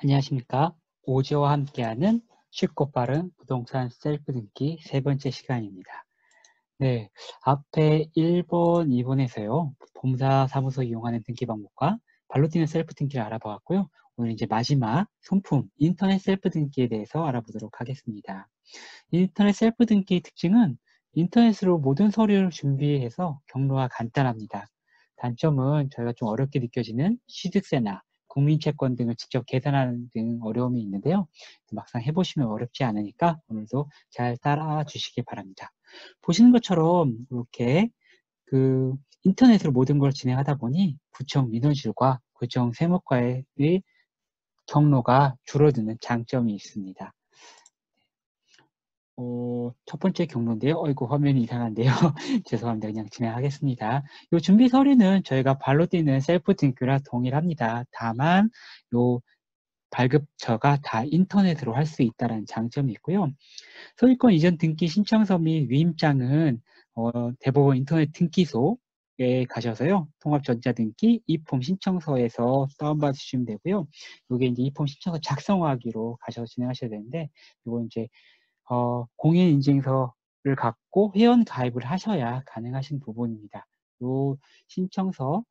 안녕하십니까. 오지와 함께하는 쉽고 빠른 부동산 셀프 등기 세 번째 시간입니다. 네, 앞에 1번, 2번에서요. 본사 사무소 이용하는 등기 방법과 발로 뛰는 셀프 등기를 알아보았고요. 오늘 이제 마지막 손품 인터넷 셀프 등기에 대해서 알아보도록 하겠습니다. 인터넷 셀프 등기의 특징은 인터넷으로 모든 서류를 준비해서 경로가 간단합니다. 단점은 저희가 좀 어렵게 느껴지는 취득세나 국민채권 등을 직접 계산하는 등 어려움이 있는데요. 막상 해보시면 어렵지 않으니까 오늘도 잘 따라와 주시기 바랍니다. 보시는 것처럼 이렇게 인터넷으로 모든 걸 진행하다 보니 구청 민원실과 구청 세무과의 경로가 줄어드는 장점이 있습니다. 첫 번째 경로인데요. 어이구, 화면이 이상한데요. 죄송합니다. 그냥 진행하겠습니다. 요 준비 서류는 저희가 발로 뛰는 셀프 등기라 동일합니다. 다만, 요 발급처가 다 인터넷으로 할 수 있다는 장점이 있고요. 소유권 이전 등기 신청서 및 위임장은 대법원 인터넷 등기소에 가셔서요. 통합전자등기 이폼 신청서에서 다운받으시면 되고요. 요게 이제 이폼 신청서 작성하기로 가셔서 진행하셔야 되는데, 요거 이제 공인인증서를 갖고 회원 가입을 하셔야 가능하신 부분입니다. 이 신청서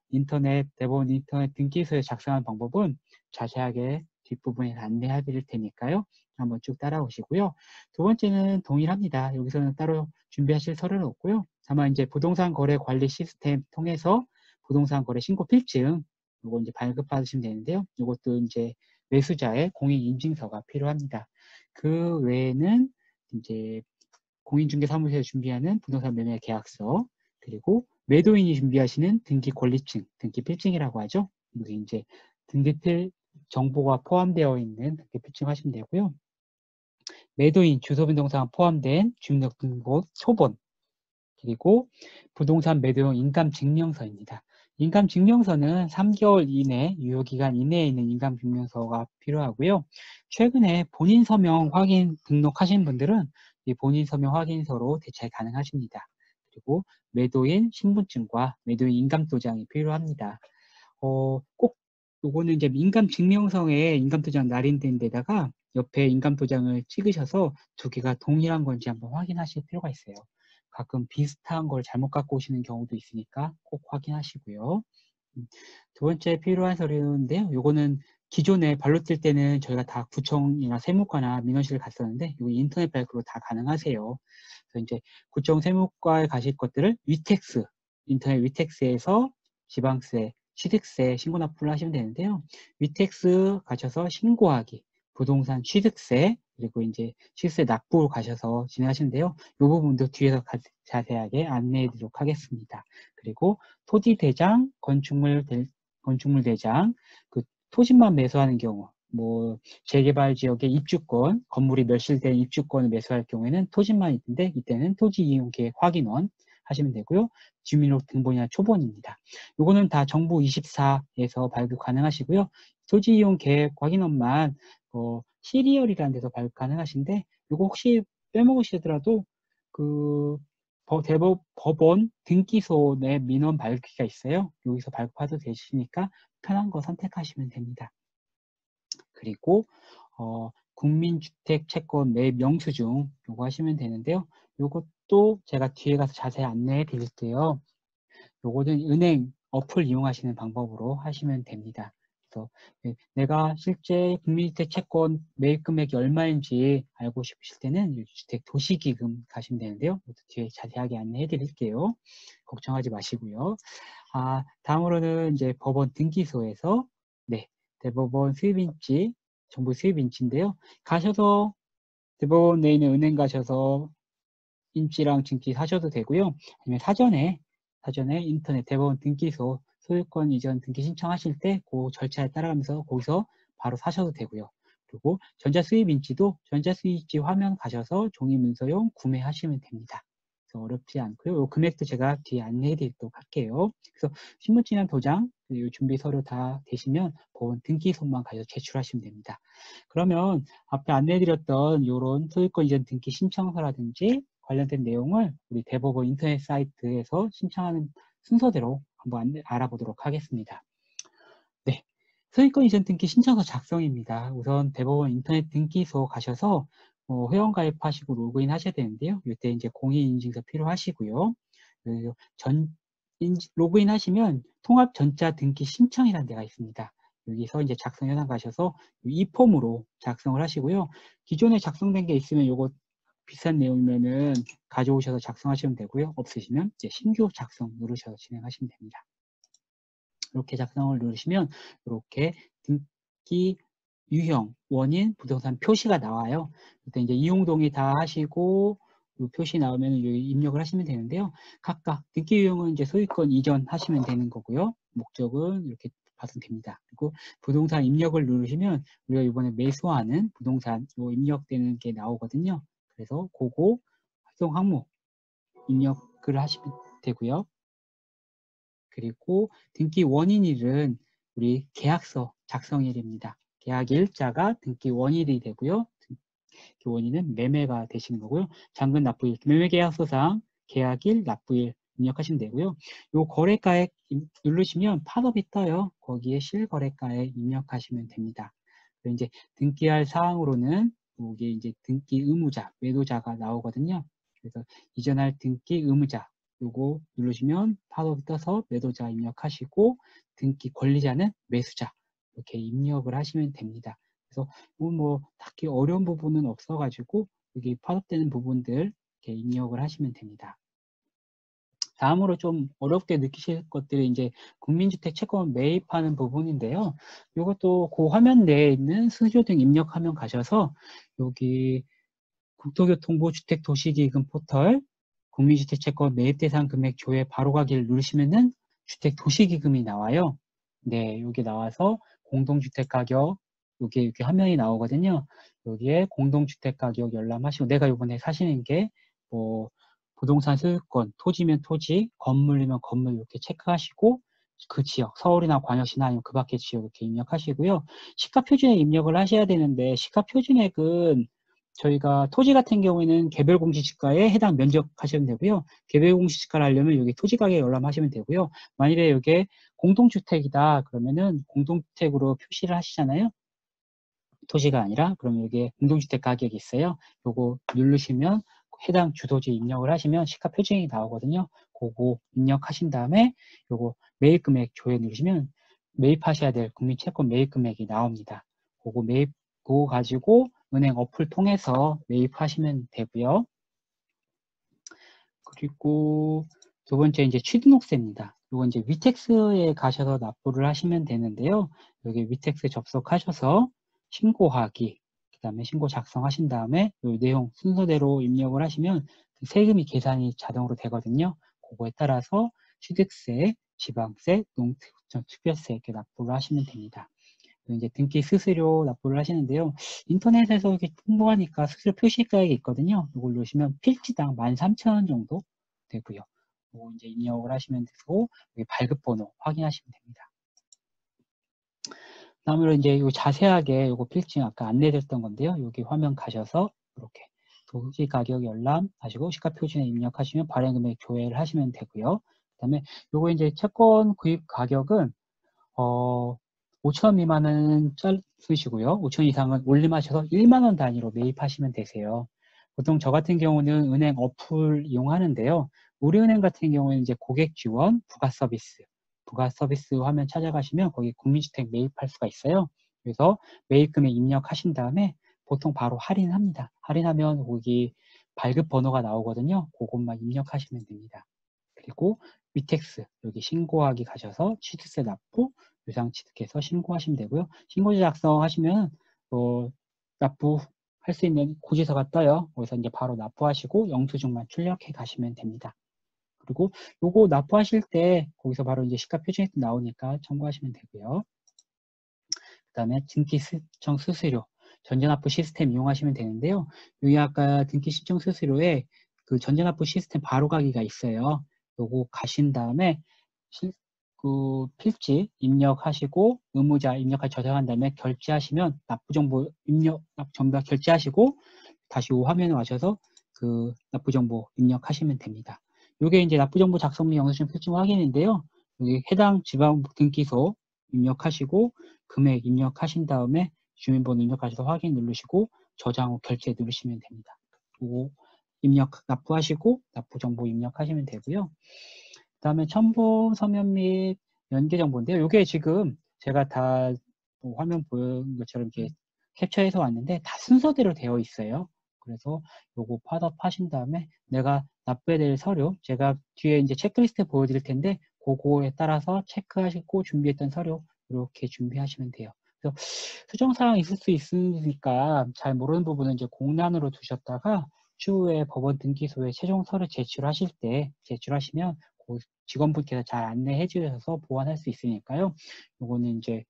대법원 인터넷 등기소에 작성하는 방법은 자세하게 뒷부분에서 안내해 드릴 테니까요. 한번 쭉 따라오시고요. 두 번째는 동일합니다. 여기서는 따로 준비하실 서류는 없고요. 다만 이제 부동산 거래 관리 시스템 통해서 부동산 거래 신고 필증 요거 이제 발급받으시면 되는데요. 이것도 이제 매수자의 공인인증서가 필요합니다. 그 외에는 이제 공인중개사무소에서 준비하는 부동산 매매 계약서, 그리고 매도인이 준비하시는 등기 권리증, 등기 필증이라고 하죠. 여기 이제 등기필 정보가 포함되어 있는 등기 필증 하시면 되고요. 매도인 주소 변동사항 포함된 주민등록번호 초본, 그리고 부동산 매도용 인감증명서입니다. 인감증명서는 3개월 이내, 유효기간 이내에 있는 인감증명서가 필요하고요. 최근에 본인 서명 확인 등록하신 분들은 이 본인 서명 확인서로 대체 가능하십니다. 그리고 매도인 신분증과 매도인 인감도장이 필요합니다. 꼭 요거는 이제 인감증명서에 인감도장 날인된 데다가 옆에 인감도장을 찍으셔서 두 개가 동일한 건지 한번 확인하실 필요가 있어요. 가끔 비슷한 걸 잘못 갖고 오시는 경우도 있으니까 꼭 확인하시고요. 두 번째 필요한 서류인데요. 요거는 기존에 발로 뛸 때는 저희가 다 구청이나 세무과나 민원실을 갔었는데 요 인터넷 발급으로 다 가능하세요. 그래서 이제 구청 세무과에 가실 것들을 위텍스, 인터넷 위텍스에서 지방세, 취득세 신고 납부를 하시면 되는데요. 위텍스 가셔서 신고하기, 부동산 취득세, 그리고 이제 취득세 납부 가셔서 진행하시는데요. 이 부분도 뒤에서 자세하게 안내해 드리도록 하겠습니다. 그리고 토지대장, 건축물대장, 그 토지만 매수하는 경우, 뭐 재개발 지역의 입주권, 건물이 멸실된 입주권을 매수할 경우에는 토지만 있는데 이때는 토지 이용 계획 확인원 하시면 되고요. 주민등록 등본이나 초본입니다. 요거는 다 정부 24에서 발급 가능하시고요. 토지 이용 계획 확인원만 시리얼이라는 데서 발급 가능하신데 요거 혹시 빼먹으시더라도 법원 등기소 내 민원 발급기가 있어요. 여기서 발급해도 되시니까 편한 거 선택하시면 됩니다. 그리고 국민주택 채권 매입 영수증 요거 하시면 되는데요. 요것도 제가 뒤에 가서 자세히 안내해 드릴게요. 요거는 은행 어플 이용하시는 방법으로 하시면 됩니다. 그래서 내가 실제 국민주택 채권 매입 금액이 얼마인지 알고 싶으실 때는 주택 도시기금 가시면 되는데요. 이것도 뒤에 자세하게 안내해 드릴게요. 걱정하지 마시고요. 다음으로는 이제 법원 등기소에서 대법원 수입인지, 정부 수입인지인데요. 가셔서 대법원 내에 있는 은행 가셔서 인지랑 증기 사셔도 되고요. 아니면 사전에 인터넷 대법원 등기소 소유권 이전 등기 신청하실 때 그 절차에 따라가면서 거기서 바로 사셔도 되고요. 그리고 전자수입인지도 전자수입인지 화면 가셔서 종이문서용 구매하시면 됩니다. 그래서 어렵지 않고요. 이 금액도 제가 뒤에 안내해 드리도록 할게요. 그래서 신분증이나 도장, 그리고 준비 서류 다 되시면 법원 등기소만 가셔서 제출하시면 됩니다. 그러면 앞에 안내해 드렸던 이런 소유권 이전 등기 신청서라든지 관련된 내용을 우리 대법원 인터넷 사이트에서 신청하는 순서대로 한번 알아보도록 하겠습니다. 네. 소유권 이전 등기 신청서 작성입니다. 우선 대법원 인터넷 등기소 가셔서 회원 가입하시고 로그인 하셔야 되는데요. 이때 이제 공인인증서 필요하시고요. 로그인 하시면 통합 전자 등기 신청이라는 데가 있습니다. 여기서 이제 작성 현황 가셔서 이 폼으로 작성을 하시고요. 기존에 작성된 게 있으면 요거 비싼 내용이면은 가져오셔서 작성하시면 되고요. 없으시면 이제 신규 작성 누르셔서 진행하시면 됩니다. 이렇게 작성을 누르시면 이렇게 등기 유형, 원인, 부동산 표시가 나와요. 그때 이제 이용 동의 다 하시고 이 표시 나오면 여기 입력을 하시면 되는데요. 각각 등기 유형은 이제 소유권 이전하시면 되는 거고요. 목적은 이렇게 봐도 됩니다. 그리고 부동산 입력을 누르시면 우리가 이번에 매수하는 부동산 입력되는 게 나오거든요. 그래서 그거 활동 항목 입력을 하시면 되고요. 그리고 등기 원인일은 우리 계약서 작성일입니다. 계약 일자가 등기 원일이 되고요. 등기 원인은 매매가 되시는 거고요. 잔금 납부일, 매매계약서상 계약일, 납부일 입력하시면 되고요. 요 거래가액 누르시면 팝업이 떠요. 거기에 실거래가액 입력하시면 됩니다. 그리고 이제 등기할 사항으로는 여기 이제 등기 의무자, 매도자가 나오거든요. 그래서 이전할 등기 의무자 요거 누르시면 팝업이 떠서 매도자 입력하시고 등기 권리자는 매수자 이렇게 입력을 하시면 됩니다. 그래서 뭐 딱히 어려운 부분은 없어가지고 여기 팝업되는 부분들 이렇게 입력을 하시면 됩니다. 다음으로 좀 어렵게 느끼실 것들이 이제 국민주택 채권 매입하는 부분인데요. 이것도 그 화면 내에 있는 수수료 등 입력 화면 가셔서 여기 국토교통부 주택도시기금 포털 국민주택채권 매입 대상 금액 조회 바로 가기를 누르시면은 주택도시기금이 나와요. 네, 여기 나와서 공동주택 가격 여기 이렇게 화면이 나오거든요. 여기에 공동주택 가격 열람하시고 내가 이번에 사시는 게 뭐 부동산 소유권, 토지면 토지, 건물이면 건물 이렇게 체크하시고 그 지역, 서울이나 광역시나 아니면 그 밖의 지역 이렇게 입력하시고요. 시가표준액 입력을 하셔야 되는데 시가표준액은 저희가 토지 같은 경우에는 개별공시지가에 해당 면적하시면 되고요. 개별공시지가를 하려면 여기 토지가격 열람하시면 되고요. 만일에 이게 공동주택이다 그러면은 공동주택으로 표시를 하시잖아요. 토지가 아니라 그러면 여기에 공동주택 가격이 있어요. 요거 누르시면 해당 주소지 입력을 하시면 시가표준액이 나오거든요. 그거 입력하신 다음에 요거 매입금액 조회 누르시면 매입하셔야 될 국민채권 매입금액이 나옵니다. 그거 가지고 은행 어플 통해서 매입하시면 되고요. 그리고 두 번째 이제 취등록세입니다. 이건 이제 위텍스에 가셔서 납부를 하시면 되는데요. 여기 위텍스 접속하셔서 신고하기, 그 다음에 신고 작성하신 다음에 이 내용 순서대로 입력을 하시면 세금이 계산이 자동으로 되거든요. 그거에 따라서 취득세, 지방세, 농특별세 이렇게 납부를 하시면 됩니다. 이제 등기 수수료 납부를 하시는데요. 인터넷에서 이렇게 홍보하니까 수수료 표시가액이 있거든요. 이걸 누르시면 필지당 13,000원 정도 되고요. 이거 이제 입력을 하시면 되고 여기 발급번호 확인하시면 됩니다. 다음으로 이제 요 자세하게 요거 필증 아까 안내드렸던 건데요. 여기 화면 가셔서 이렇게 토지 가격 열람 하시고 시가표준에 입력하시면 발행금액 조회를 하시면 되고요. 그 다음에 요거 이제 채권 구입 가격은 5,000원 미만은 쓰시고요. 5,000원 이상은 올림하셔서 1만 원 단위로 매입하시면 되세요. 보통 저 같은 경우는 은행 어플 이용하는데요. 우리은행 같은 경우는 이제 고객 지원, 부가 서비스 화면 찾아가시면 거기 국민주택 매입할 수가 있어요. 그래서 매입금액 입력하신 다음에 보통 바로 할인합니다. 할인하면 거기 발급 번호가 나오거든요. 그것만 입력하시면 됩니다. 그리고 위텍스 여기 신고하기 가셔서 취득세 납부 유상 취득해서 신고하시면 되고요. 신고지 작성하시면 납부할 수 있는 고지서가 떠요. 거기서 이제 바로 납부하시고 영수증만 출력해 가시면 됩니다. 그리고 요거 납부하실 때 거기서 바로 이제 시가표준액도 나오니까 참고하시면 되고요. 그 다음에 등기 신청 수수료 전자납부 시스템 이용하시면 되는데요. 여기 아까 등기 신청 수수료에 그 전자납부 시스템 바로가기가 있어요. 요거 가신 다음에 그 필지 입력하시고 의무자 입력할 저장한 다음에 결제하시면 납부정보 입력 전부 다 결제하시고 다시 이 화면에 와셔서 그 납부정보 입력하시면 됩니다. 요게 이제 납부정보 작성 및 영수증 필증 확인인데요. 여기 해당 지방 등기소 입력하시고 금액 입력하신 다음에 주민번호 입력하셔서 확인 누르시고 저장 후 결제 누르시면 됩니다. 그리고 납부하시고 납부 정보 입력하시면 되고요. 그 다음에 첨부 서면 및 연계 정보인데요. 이게 지금 제가 다 화면 보여준 것처럼 이렇게 캡처해서 왔는데 다 순서대로 되어 있어요. 그래서 요거 팟업 하신 다음에 내가 납부해야 될 서류, 제가 뒤에 이제 체크리스트 보여드릴 텐데 그거에 따라서 체크하시고 준비했던 서류 이렇게 준비하시면 돼요. 그래서 수정사항이 있을 수 있으니까 잘 모르는 부분은 이제 공란으로 두셨다가 추후에 법원 등기소에 최종 서류 제출하시면 그 직원분께서 잘 안내해 주셔서 보완할 수 있으니까요. 요거는 이제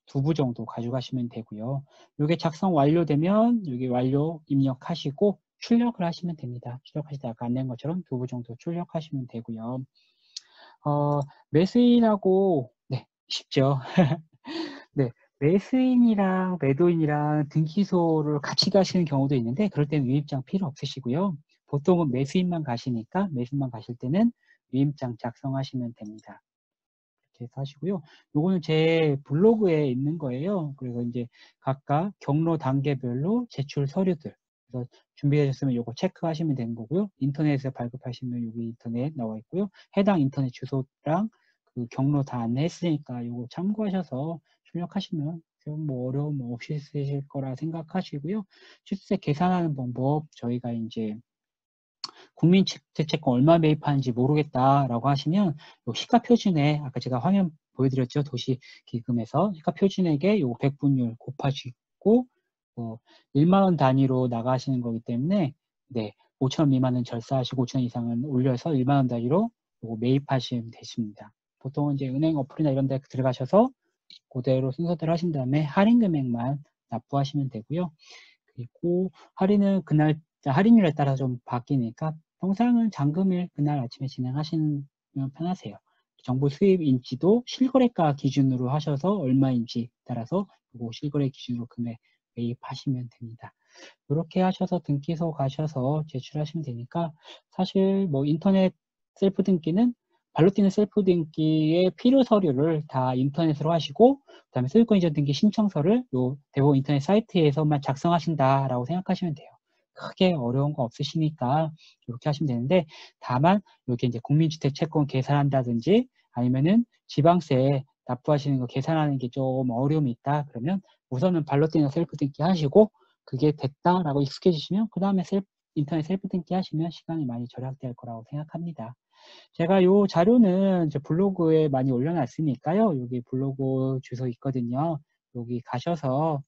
2부 정도 가져가시면 되고요. 이게 작성 완료되면 여기 완료 입력하시고 출력을 하시면 됩니다. 출력하실 때 아까 안내한 것처럼 2부 정도 출력하시면 되고요. 매수인하고 네, 쉽죠. 네, 매수인이랑 매도인이랑 등기소를 같이 가시는 경우도 있는데 그럴 때는 위임장 필요 없으시고요. 보통은 매수인만 가시니까 매수인만 가실 때는 위임장 작성하시면 됩니다. 이렇게 해서 하시고요. 요거는 제 블로그에 있는 거예요. 그리고 이제 각각 경로 단계별로 제출 서류들. 그래서 준비되셨으면 요거 체크하시면 되는 거고요. 인터넷에 발급하시면 여기 인터넷 나와 있고요. 해당 인터넷 주소랑 그 경로 다 안내했으니까 요거 참고하셔서 출력하시면 뭐 어려움 없이 쓰실 거라 생각하시고요. 출세 계산하는 방법 저희가 이제 국민주택채권 얼마 매입하는지 모르겠다라고 하시면 요 시가표준에 아까 제가 화면 보여드렸죠. 도시기금에서 시가표준액에 요 100분율 곱하시고 1만 원 단위로 나가시는 거기 때문에 네 5천 원 미만은 절사하시고 5천 원 이상은 올려서 1만 원 단위로 요거 매입하시면 되십니다. 보통은 이제 은행 어플이나 이런 데 들어가셔서 그대로 순서대로 하신 다음에 할인 금액만 납부하시면 되고요. 그리고 할인은 그날 할인율에 따라 좀 바뀌니까 통상은 잔금일 그날 아침에 진행하시면 편하세요. 정보 수입 인지도 실거래가 기준으로 하셔서 얼마인지 따라서 그리고 실거래 기준으로 금액 매입하시면 됩니다. 이렇게 하셔서 등기소 가셔서 제출하시면 되니까 사실 뭐 인터넷 셀프 등기는 발로 뛰는 셀프 등기의 필요 서류를 다 인터넷으로 하시고 그다음에 소유권 이전 등기 신청서를 요 대법원 인터넷 사이트에서만 작성하신다라고 생각하시면 돼요. 크게 어려운 거 없으시니까 이렇게 하시면 되는데 다만 여기 이제 국민주택 채권 계산한다든지 아니면은 지방세 납부하시는 거 계산하는 게 좀 어려움이 있다 그러면 우선은 발로 뛰는 셀프 등기 하시고 그게 됐다라고 익숙해지시면 그 다음에 인터넷 셀프 등기 하시면 시간이 많이 절약될 거라고 생각합니다. 제가 요 자료는 제 블로그에 많이 올려놨으니까요. 여기 블로그 주소 있거든요. 여기 가셔서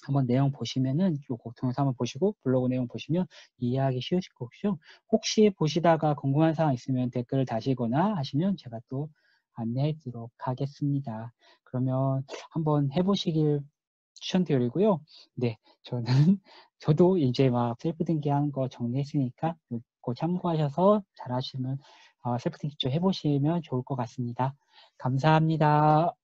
한번 내용 보시면은 요거 동영상 한번 보시고 블로그 내용 보시면 이해하기 쉬우실 거고요. 혹시 보시다가 궁금한 사항 있으면 댓글을 다시거나 하시면 제가 또 안내해 드리도록 하겠습니다. 그러면 한번 해보시길 추천드리고요. 네, 저도 이제 막 셀프 등기하는 거 정리했으니까 이거 참고하셔서 잘 하시면 셀프 등기 좀 해보시면 좋을 것 같습니다. 감사합니다.